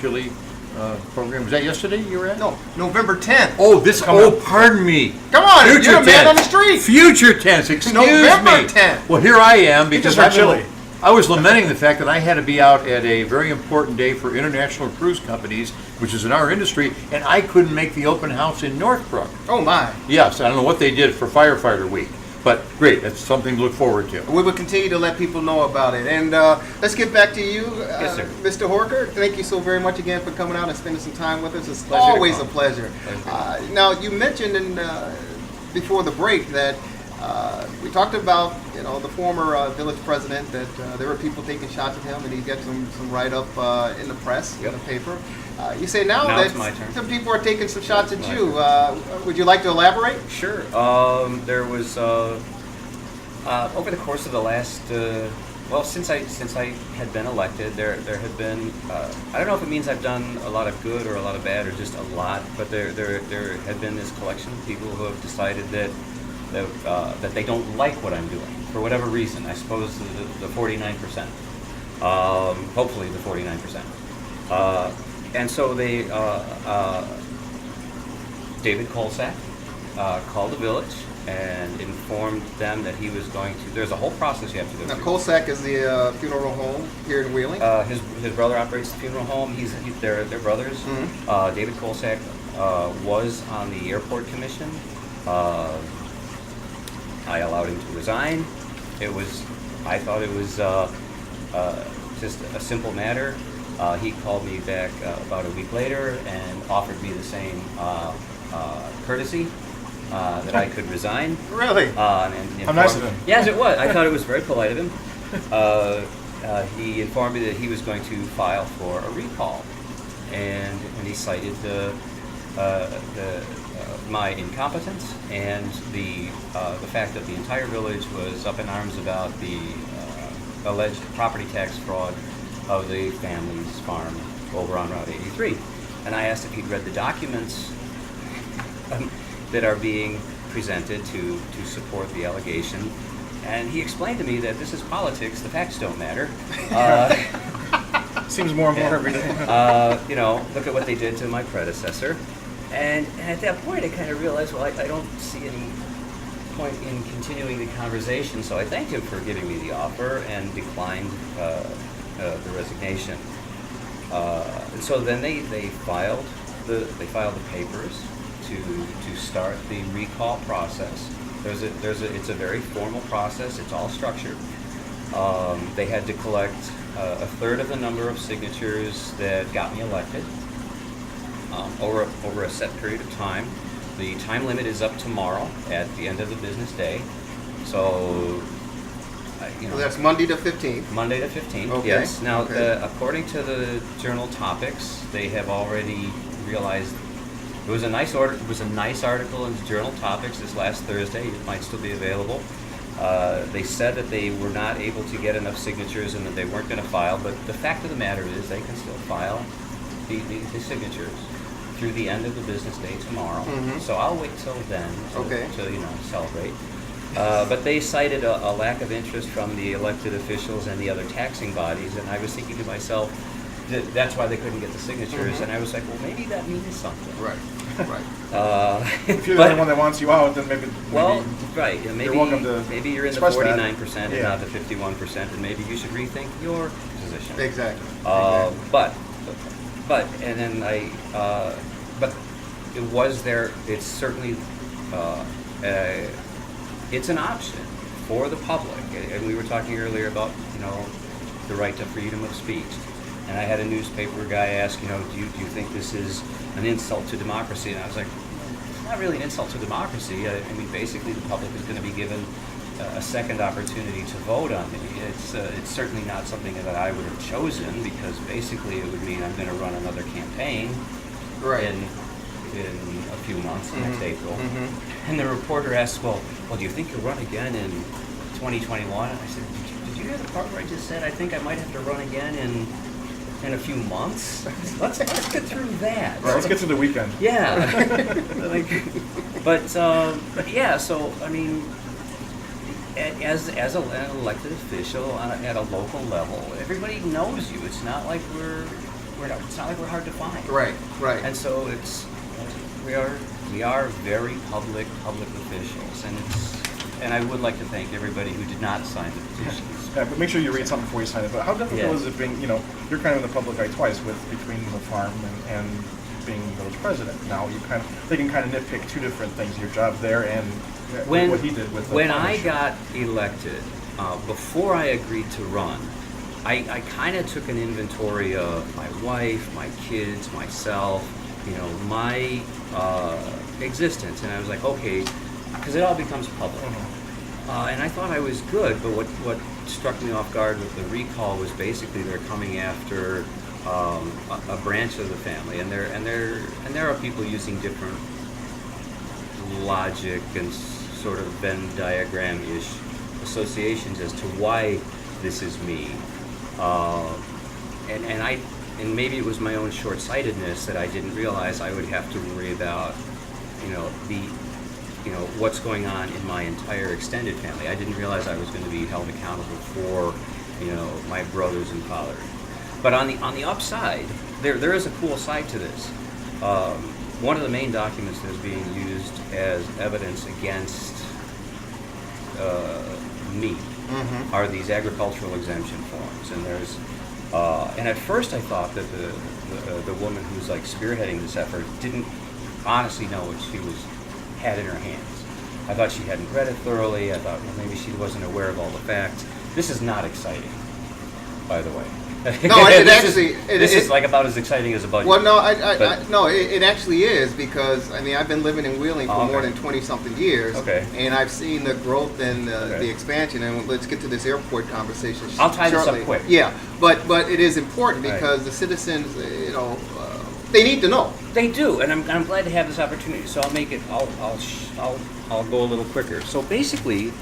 chili program. Was that yesterday you were at? No, November 10th. Oh, pardon me. Come on, Future you're a man tense. on the street. Future tense, excuse November me. 10th. Well, here I am because just heard chili. I was lamenting the fact that I had to be out at a very important day for international cruise companies, which is in our industry, and I couldn't make the open house in Northbrook. Oh, my. Yes, I don't know what they did for Firefighter Week, but great, that's something to look forward to. We will continue to let people know about it. And let's get back to you, Yes, sir. Mr. Horcher. Thank you so very much again for coming out and spending some time with us. It's Pleasure to always a come. pleasure. Pleasure. Now, you mentioned before the break that we talked about, the former village president, that there were people taking shots at him, and he got some write-up in the press, in the paper. You say now Now that it's my turn. some people are taking some shots at My you. Would you like to elaborate? Sure. There was over the course of the last since I had been elected, there have been I don't know if it means I've done a lot of good or a lot of bad or just a lot, but there had been this collection of people who have decided that they don't like what I'm doing for whatever reason. I suppose the 49%. Hopefully the 49%. And so they David Kolsak called the village and informed them that he was going to. There's a whole process you have to go Now, through. Kolsak is the funeral home here in Wheeling. His brother operates the funeral home. They're brothers. Mm-hmm. David Kolsak was on the airport commission. I allowed him to resign. I thought it was just a simple matter. He called me back about a week later and offered me the same courtesy that I could resign. Really? How nice of him. Yes, it was. I thought it was very polite of him. He informed me that he was going to file for a recall, and he cited my incompetence and the fact that the entire village was up in arms about the alleged property tax fraud of the family's farm over on Route 83. And I asked if he'd read the documents that are being presented to support the allegation. And he explained to me that this is politics, the facts don't matter. Seems more and more every day. Look at what they did to my predecessor. And at that point, I kind of realized, well, I don't see any point in continuing the conversation. So I thanked him for giving me the offer and declined the resignation. And so then they filed the papers to start the recall process. It's a very formal process. It's all structured. They had to collect a third of the number of signatures that got me elected over a set period of time. The time limit is up tomorrow at the end of the business day. So, So that's Monday the 15th. Monday the 15th, Okay. yes. Now, Okay. according to the journal Topics, they have already realized it was a nice article in the journal Topics this last Thursday. It might still be available. They said that they were not able to get enough signatures and that they weren't going to file, but the fact of the matter is they can still file the signatures through the end of the business day tomorrow. Mhm. So I'll wait till then to celebrate. But they cited a lack of interest from the elected officials and the other taxing bodies, and I was thinking to myself, that's why they couldn't get the signatures, Mhm. and I was like, well, maybe that means something. Right. If you're the only one that wants you out, then maybe right. And maybe you're welcome to maybe you're in the express that. 49% and Yeah. not the 51%, and maybe you should rethink your position. Exactly. But it was there. It's certainly it's an option for the public. And we were talking earlier about the right to freedom of speech. And I had a newspaper guy ask, do you think this is an insult to democracy? And I was like, it's not really an insult to democracy. I mean, basically, the public is going to be given a second opportunity to vote on me. It's certainly not something that I would have chosen, because basically it would mean I'm going to run another campaign in a few months, next April. Mm-hmm. And the reporter asked, well, do you think you'll run again in 2021? And I said, did you hear the part where I just said I think I might have to run again in a few months? Let's get through that. Right, let's get to the weekend. Yeah. But yeah. So I mean, as an elected official at a local level, everybody knows you. It's not like we're it's not like we're hard to find. Right. And so we are very public officials, and I would like to thank everybody who did not sign the petitions. Yeah, but make sure you read something before you sign it. But how difficult is it being, you're kind of in the public eye twice between the farm and being village president. Now they can kind of nitpick two different things: your job there and what he did with the When farm I issue. got elected, before I agreed to run, I kind of took an inventory of my wife, my kids, myself, my existence, and I was like, okay, because it all becomes public. And I thought I was good, but what struck me off guard with the recall was basically they're coming after a branch of the family, and there are people using different logic and sort of Venn diagram-ish associations as to why this is me. And maybe it was my own short-sightedness that I didn't realize I would have to worry about, what's going on in my entire extended family. I didn't realize I was going to be held accountable for, my brothers and fathers. But on the upside, there is a cool side to this. One of the main documents that is being used as evidence against me are these agricultural exemption forms, and there's and at first I thought that the woman who's like spearheading this effort didn't honestly know what she had in her hands. I thought she hadn't read it thoroughly. I thought, well, maybe she wasn't aware of all the facts. This is not exciting, by the way. No, this is like about as exciting as a budget. Well, no, it actually is, because I've been living in Wheeling for more than 20-something years, and I've seen the growth and the expansion. And let's get to this airport conversation. I'll tie shortly. this up quick. Yeah, but it is important because the citizens, they need to know. They do, and I'm glad to have this opportunity. So I'll make it. I'll go a little quicker. So basically,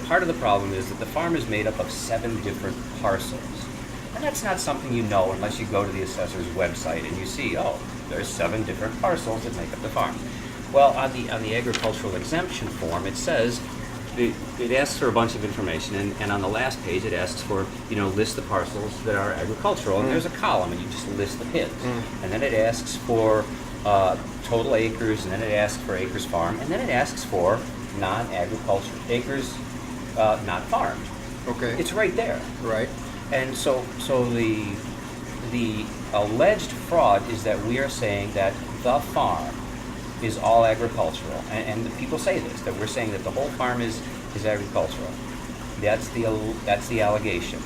part of the problem is that the farm is made up of 7 different parcels. And that's not something you know unless you go to the assessor's website and you see, there's 7 different parcels that make up the farm. Well, on the agricultural exemption form, it says, it asks for a bunch of information, and on the last page it asks for, list the parcels that are agricultural, and there's a column, and you just list the pins. And then it asks for total acres, and then it asks for acres farmed, and then it asks for non-agriculture acres not farmed. Okay. It's right there. Right. And so the alleged fraud is that we are saying that the farm is all agricultural, and the people say this, that we're saying that the whole farm is agricultural. That's the allegation.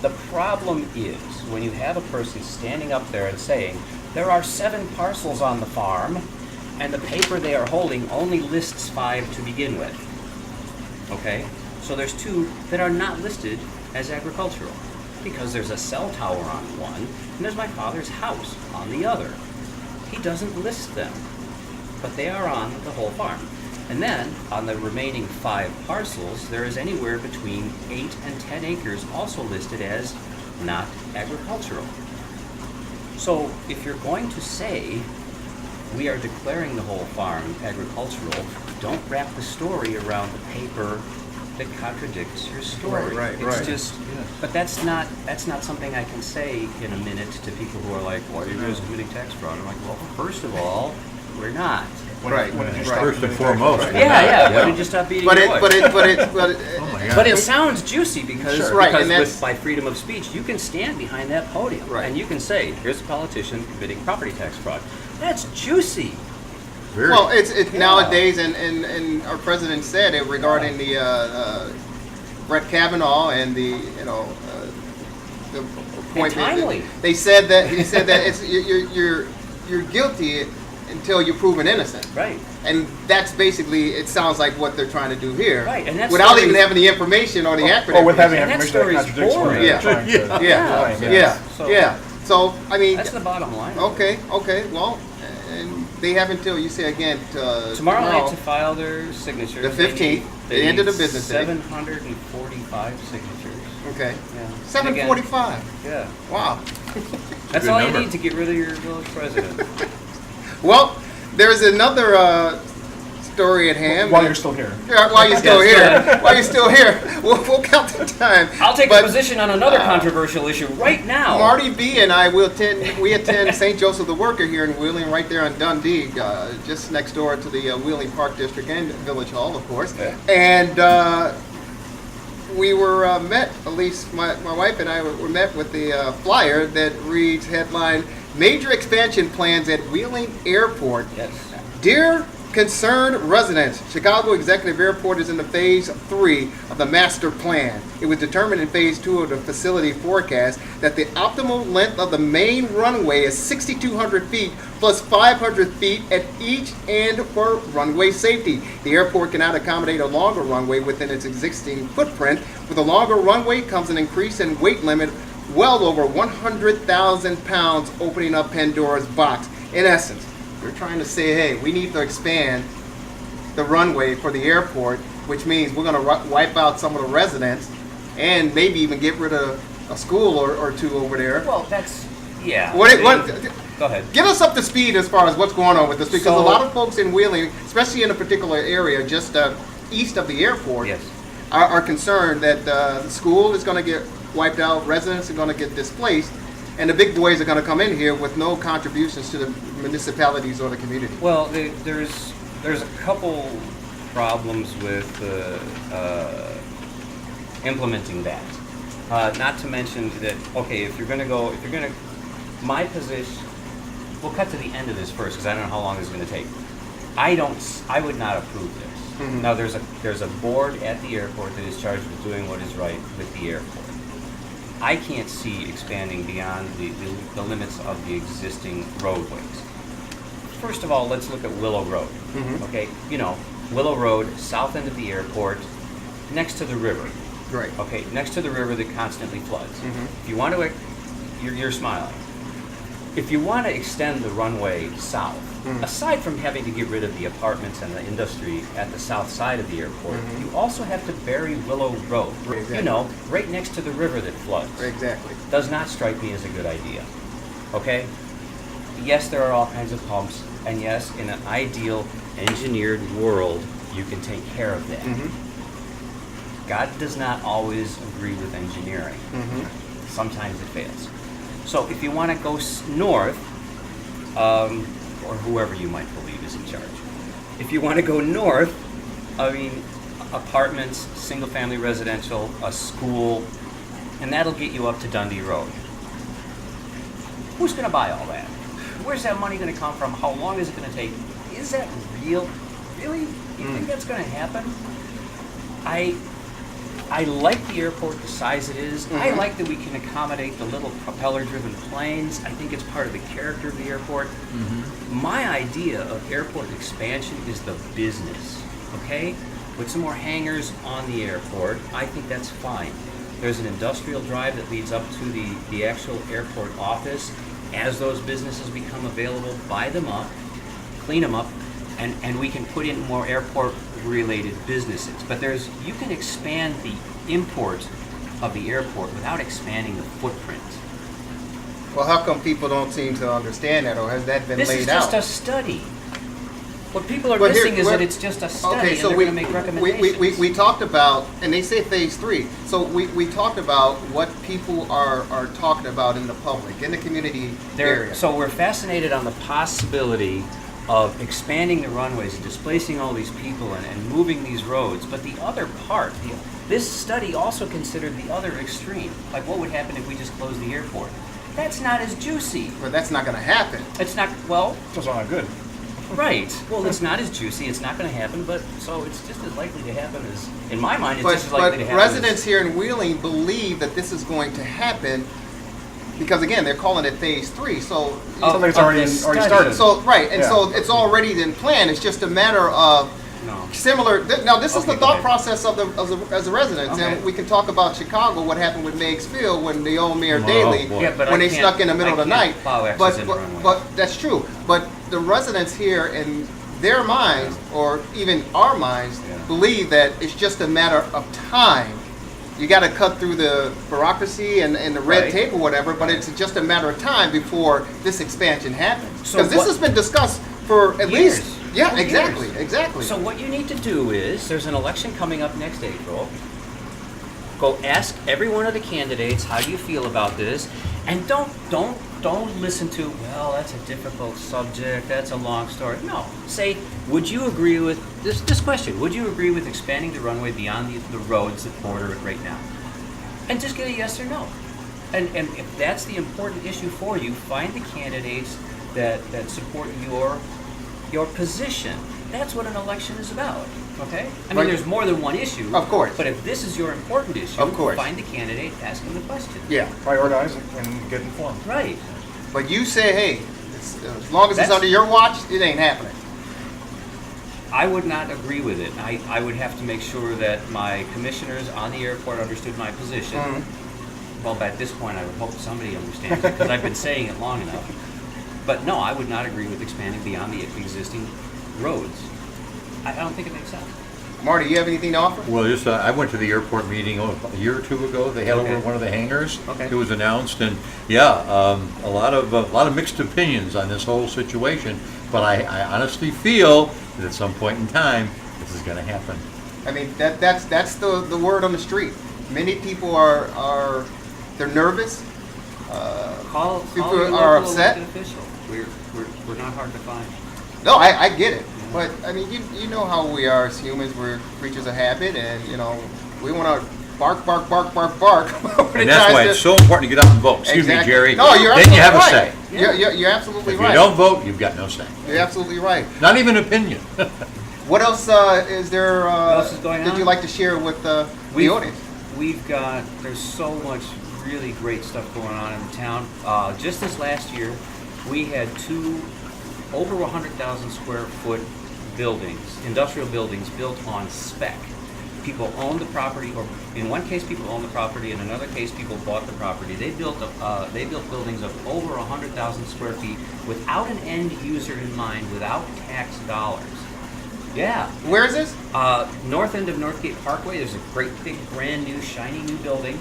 The problem is when you have a person standing up there and saying there are 7 parcels on the farm, and the paper they are holding only lists 5 to begin with. Okay, so there's 2 that are not listed as agricultural, because there's a cell tower on one, and there's my father's house on the other. He doesn't list them, but they are on the whole farm. And then, on the remaining 5 parcels, there is anywhere between 8 and 10 acres also listed as not agricultural. So, if you're going to say we are declaring the whole farm agricultural, don't wrap the story around the paper that contradicts your story. Right. It's just, but that's not something I can say in a minute to people who are like, "Why are you guys committing tax fraud?" I'm like, well, first of all, we're not. When did you start First and doing foremost. that? Yeah. Why did you stop beating your wife? But it sounds juicy because, Sure. Right, and because that's- by freedom of speech, you can stand behind that podium Right. and you can say, "Here's a politician committing property tax fraud." That's juicy. Very. Well, it's nowadays, and our president said it regarding the Brett Kavanaugh and the appointment. timely. He said that it's you're guilty until you're proven innocent. Right. And that's basically, it sounds like what they're trying to do here. Right, and that without story- even having the information or the accurate Or with having And that information that story's contradicts what boring. they're trying to Yeah. So That's the bottom line. Okay. Well, and they have until, you say again, Tomorrow night to file their signatures. The 15th, the end of the business day. 745 signatures. Okay. Yeah. 7:45. Yeah. Wow. That's good all number. you need to get rid of your village president. Well, there's another story at hand. While you're still here. Yeah, while you're still here. We'll count the time. I'll take a position on another controversial issue right now. Marty B and I we attend St. Joseph the Worker here in Wheeling, right there in Dundee, just next door to the Wheeling Park District and Village Hall, of course. Okay. And we were met, at least my wife and I were met with the flyer that reads headline, Major Expansion Plans at Wheeling Airport. Yes. Dear concerned residents, Chicago Executive Airport is in the phase 3 of the master plan. It was determined in phase 2 of the facility forecast that the optimal length of the main runway is 6,200 feet plus 500 feet at each end for runway safety. The airport cannot accommodate a longer runway within its existing footprint. With a longer runway comes an increase in weight limit well over 100,000 pounds, opening up Pandora's box. In essence, we're trying to say, hey, we need to expand the runway for the airport, which means we're going to wipe out some of the residents and maybe even get rid of a school or two over there. Well, that's, yeah. Go ahead. Get us up to speed as far as what's going on with this, because So- a lot of folks in Wheeling, especially in a particular area just east of the airport, Yes. are concerned that the school is going to get wiped out, residents are going to get displaced, and the big boys are going to come in here with no contributions to the municipalities or the community. Well, there's a couple problems with implementing that. Not to mention that, okay, my position, we'll cut to the end of this first because I don't know how long this is going to take. I would not approve this. Mm-hmm. Now, there's a board at the airport that is charged with doing what is right with the airport. I can't see expanding beyond the limits of the existing roadways. First of all, let's look at Willow Road. Mm-hmm. Okay, Willow Road, south end of the airport, next to the river. Right. Okay, next to the river that constantly floods. Mhm. If you want to, you're smiling. If you want to extend the runway south, aside from having to get rid of the apartments and the industry at the south side of the airport, you also have to bury Willow Road. Exactly. Right next to the river that floods. Exactly. Does not strike me as a good idea. Okay? Yes, there are all kinds of pumps, and yes, in an ideal engineered world, you can take care of that. God does not always agree with engineering. Sometimes it fails. So if you want to go north, or whoever you might believe is in charge, if you want to go north, apartments, single-family residential, a school, and that'll get you up to Dundee Road. Who's going to buy all that? Where's that money going to come from? How long is it going to take? Is that real? Really? You think that's going to happen? I like the airport the size it is. I like that we can accommodate the little propeller-driven planes. I think it's part of the character of the airport. My idea of airport expansion is the business, okay? Put some more hangars on the airport. I think that's fine. There's an industrial drive that leads up to the actual airport office. As those businesses become available, buy them up, clean them up, and we can put in more airport-related businesses. But you can expand the import of the airport without expanding the footprint. Well, how come people don't seem to understand that, or has that been This laid is just out? a study. What people are But here- missing is well, that it's just a study, Okay, and so they're we, going to make recommendations. we talked about, and they say phase 3. So we talked about what people are talking about in the public, in the community area. So we're fascinated on the possibility of expanding the runways and displacing all these people and moving these roads. But the other part, this study also considered the other extreme. Like what would happen if we just closed the airport? That's not as juicy. But that's not going to happen. It's not, well, That's not good. right. Well, it's not as juicy. It's not going to happen, but so it's just as likely to happen as, in my mind, it's But, just as likely but to happen residents here in Wheeling believe that this is going to happen because, again, they're calling it phase 3. So, Sounds like it's of already this already study. started. so right, and Yeah. so it's already in plan. It's just a matter of No. similar. Now, this is Okay, the go thought ahead. process of the residents, Okay. and we can talk about Chicago. What happened with Meigs Field when the old Mayor Daley, boy. Yeah, but when I they can't- stuck in the middle I of the can't night. plow access But in but, runway. but that's true. But the residents here in their minds, or even our minds, Yeah. believe that it's just a matter of time. You got to cut through the bureaucracy and the red Right. tape or whatever, but it's just a matter of time before this expansion happens. So Because this what- has been discussed for at least Yeah, Who exactly, cares? exactly. So what you need to do is, there's an election coming up next April. Go ask every one of the candidates, how do you feel about this? And don't listen to, well, that's a difficult subject, that's a long story. No, say, would you agree with this question? Would you agree with expanding the runway beyond the roads that border it right now? And just get a yes or no. And if that's the important issue for you, find the candidates that support your position. That's what an election is about, okay? I mean, Right. there's more than one issue. Of course. But if this is your important issue, Of course. find the candidate, ask them the question. Yeah. Prioritize and get informed. Right. But you say, hey, as long as it's That's- under your watch, it ain't happening. I would not agree with it. I would have to make sure that my commissioners on the airport understood my position. Well, at this point, I would hope somebody understands it, because I've been saying it long enough. But no, I would not agree with expanding beyond the existing roads. I don't think it makes sense. Marty, you have anything to offer? Well, just I went to the airport meeting a year or two ago. They had Okay. over one of the hangars. Okay. It was announced, and yeah, a lot of mixed opinions on this whole situation. But I honestly feel that at some point in time, this is going to happen. I mean, that's the word on the street. Many people are they're nervous. Call People your are local upset. elected official. We're not hard to find. No, I get it. But I mean, you know how we are as humans. We're creatures of habit, and we want to bark. And that's why it's so important to get out and vote. Excuse me, Exactly. Jerry. No, you're then you have absolutely a right. say. You're absolutely If right. you don't vote, you've got no say. You're absolutely right. Not even opinion. What else is there? What else is going That on? you'd like to share with the audience? There's so much really great stuff going on in the town. Just this last year, we had two over 100,000 square foot buildings, industrial buildings built on spec. People owned the property, or in one case people owned the property, in another case people bought the property. They built buildings of over 100,000 square feet without an end user in mind, without tax dollars. Yeah. Where is this? North end of Northgate Parkway, there's a great big brand new shiny new building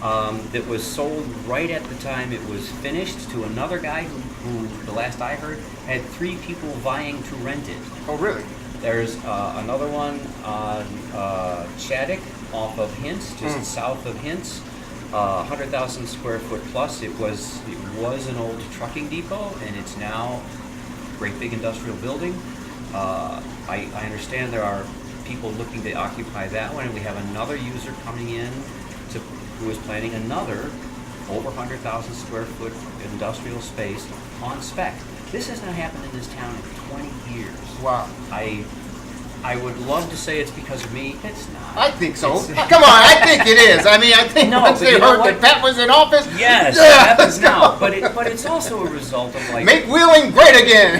that was sold right at the time it was finished to another guy who the last I heard, had 3 people vying to rent it. Oh, really? There's another one on Chaddock off of Hintz, just south of Hintz. 100,000 square foot plus. It was an old trucking depot, and it's now a great big industrial building. I understand there are people looking to occupy that one, and we have another user coming in who is planning another over 100,000 square foot industrial space on spec. This has not happened in this town in 20 years. Wow. I would love to say it's because of me. It's not. I think so. It's- Come on, I think it is. I mean, I think No, once but they you know heard what? that Pat was in office, Yes, yeah, it happens let's go. now. But it's also a result of like Make Wheeling great again.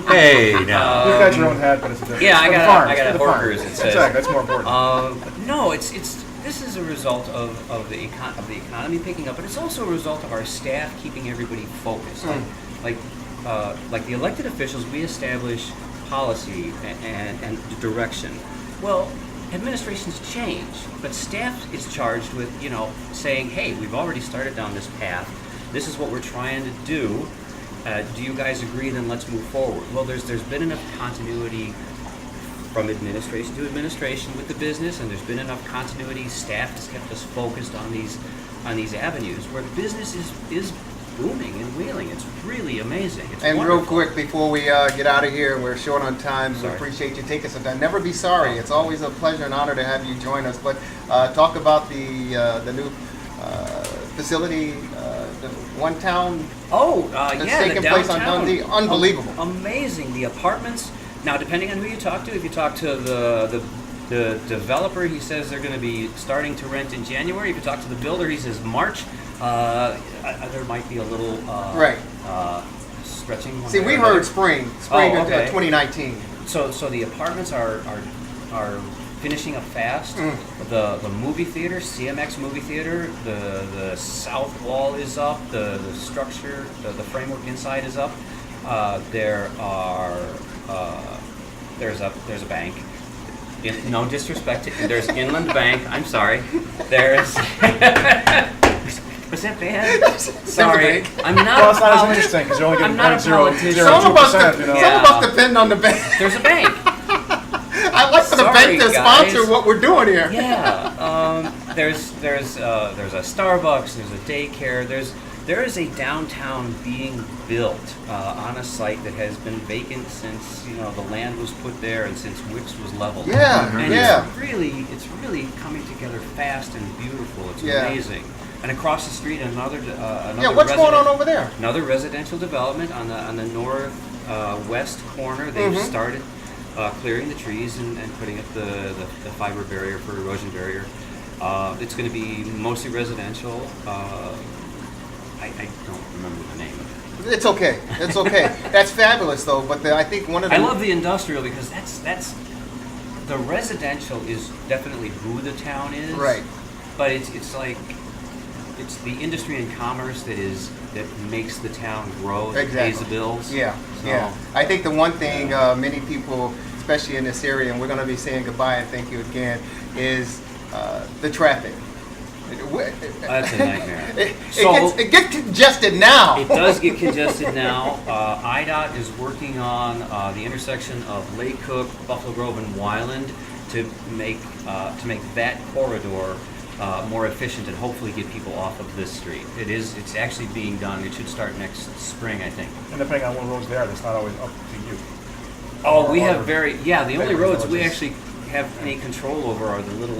Hey, now. You've got your own hat, but it's a different. Yeah, I for the got farms, a for the Horcher's. farms. It says. Exactly, that's more important. No, this is a result of the economy picking up, but it's also a result of our staff keeping everybody focused. Like the elected officials, we establish policy and direction. Well, administrations change, but staff is charged with saying, hey, we've already started down this path. This is what we're trying to do. Do you guys agree? Then let's move forward. Well, there's been enough continuity from administration to administration with the business, and there's been enough continuity. Staff has kept us focused on these avenues where business is booming and wheeling. It's really amazing. It's And wonderful. real quick, before we get out of here, we're short on time. Sorry. We appreciate you taking some time. Never be sorry. It's always a pleasure and honor to have you join us. But talk about the new facility, the One Town. That's Yeah, taking the place on downtown. Dundee. Unbelievable. Amazing. The apartments. Now, depending on who you talk to, if you talk to the developer, he says they're going to be starting to rent in January. If you talk to the builder, he says March. There might be a little Right. Stretching. one See, way we or another. heard spring Oh, of okay. 2019. So the apartments are finishing up fast. The movie theater, CMX movie theater, the south wall is up. The structure, the framework inside is up. There's a bank. No disrespect, there's Inland Bank. I'm sorry. There's that bad? Sorry, I'm not. Well, it's not as a interesting because you're only getting I'm not a 0.002%. politician. Some of us, You know? some of us depend on the bank. There's a bank. I'd like for the bank to Sorry, guys. sponsor what we're doing here. Yeah. There's a Starbucks. There's a daycare. There is a downtown being built on a site that has been vacant since the land was put there and since Wicks was leveled. Yeah, And yeah. it's really coming together fast and beautiful. It's Yeah. amazing. And across the street, another Yeah, what's going on over there? Another residential development on the north west corner. They've started clearing the trees and putting up the fiber barrier for erosion barrier. It's going to be mostly residential. I don't remember the name of it. It's okay. It's okay. That's fabulous, though. But I think one of the I love the industrial because that's the residential is definitely who the town is. Right. But it's like it's the industry and commerce that makes the town grow, that pays the bills. Yeah, So, yeah. I think the one thing many people, especially in this area, and we're going to be saying goodbye and thank you again, is the traffic. That's a nightmare. It gets congested now. It does get congested now. IDOT is working on the intersection of Lake Cook, Buffalo Grove, and Wyland to make that corridor more efficient and hopefully get people off of this street. It's actually being done. It should start next spring, I think. And depending on what roads there, that's not always up to you. Oh, we have the only roads we villages. actually have any control over are the little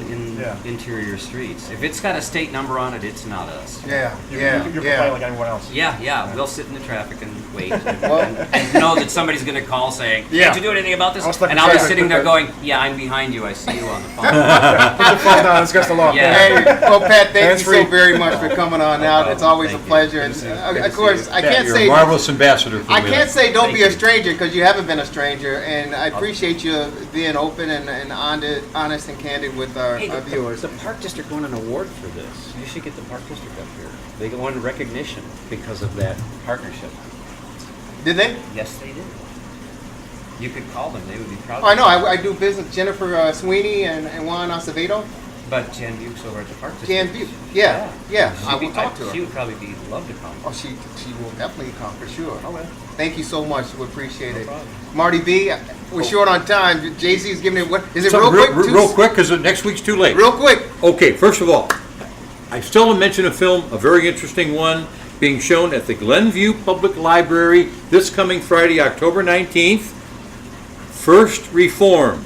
interior streets. If it's got a state number on it, it's not us. Yeah, You're yeah, complaining yeah. like anyone else. Yeah, we'll sit in the traffic and wait and know that somebody's going to call saying, Yeah. "Can't you do anything about this?" I was stuck And in I'll be traffic, sitting there but- going, "Yeah, I'm behind you. I see you on the phone." Put your phone down. It's against the law. Yeah. Hey, well, Pat, thank you Hands-free. so very much for coming on out. It's always a Thank you. pleasure. And, Good to see you. of Good to course, see you. I Pat, can't you're say a marvelous ambassador for I Wheeling. can't say don't Thank be a you. stranger because you haven't been a stranger, and I appreciate you being open and honest and candid with our viewers. The Park District won an award for this. You should get the Park District up here. They won recognition because of that partnership. Did they? Yes, they did. You could call them. They would be proud. Oh, I know. I do business with Jennifer Sweeney and Juan Acevedo. But Jan Buke's over at the Park District. Jan Buke. Yeah. I She'd be- will talk to her. She would probably be love to come. Oh, she will definitely come for sure. Okay. Thank you so much. We appreciate it. problem. Marty B, we're short on time. JC's giving it what? Is it So real quick? real quick, because next week's too late. Real quick. Okay, first of all, I still want to mention a film, a very interesting one, being shown at the Glenview Public Library this coming Friday, October 19th. First Reformed.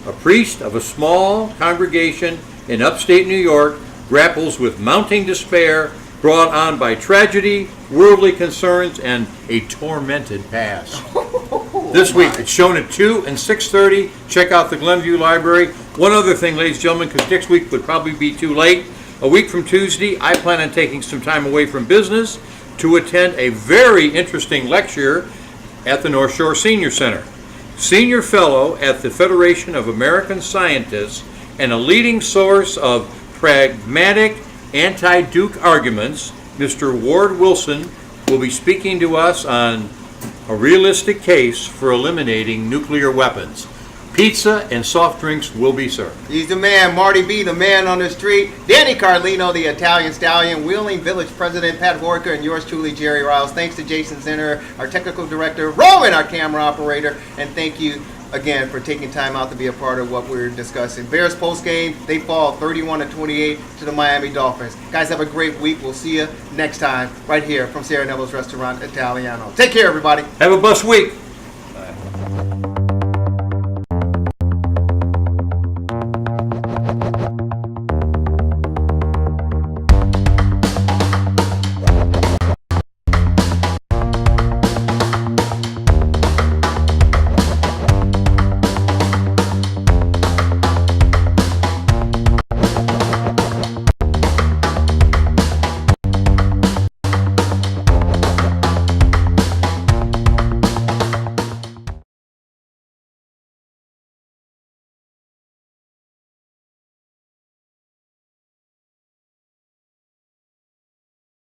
A priest of a small congregation in upstate New York grapples with mounting despair brought on by tragedy, worldly concerns, and a tormented past. This week, it's shown at 2 and 6:30. Check out the Glenview Library. One other thing, ladies and gentlemen, because next week would probably be too late. A week from Tuesday, I plan on taking some time away from business to attend a very interesting lecture at the North Shore Senior Center. Senior Fellow at the Federation of American Scientists and a leading source of pragmatic anti-Duke arguments, Mr. Ward Wilson will be speaking to us on a realistic case for eliminating nuclear weapons. Pizza and soft drinks will be served. He's the man, Marty B, the man on the street. Danny Carlino, the Italian stallion. Wheeling Village President Pat Horcher, and yours truly, Jerry Riles. Thanks to Jason Zinner, our technical director, Roman, our camera operator, and thank you again for taking time out to be a part of what we're discussing. Bears post game, they fall 31-28 to the Miami Dolphins. Guys, have a great week. We'll see you next time right here from Sierra Neville's Restaurant Italiano. Take care, everybody. Have a blessed week.